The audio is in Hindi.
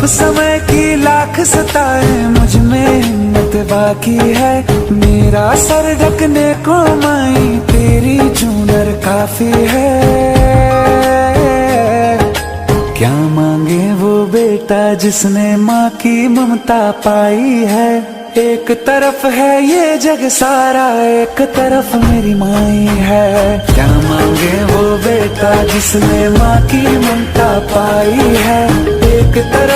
समय की लाख सताए, मुझ में हिम्मत बाकी है। मेरा सर ढकने को माई तेरी चूनर काफी है। क्या मांगे वो बेटा जिसने माँ की ममता पाई है। एक तरफ है ये जग सारा, एक तरफ मेरी माई है। क्या मांगे वो बेटा जिसने माँ की ममता पाई है। एक तरफ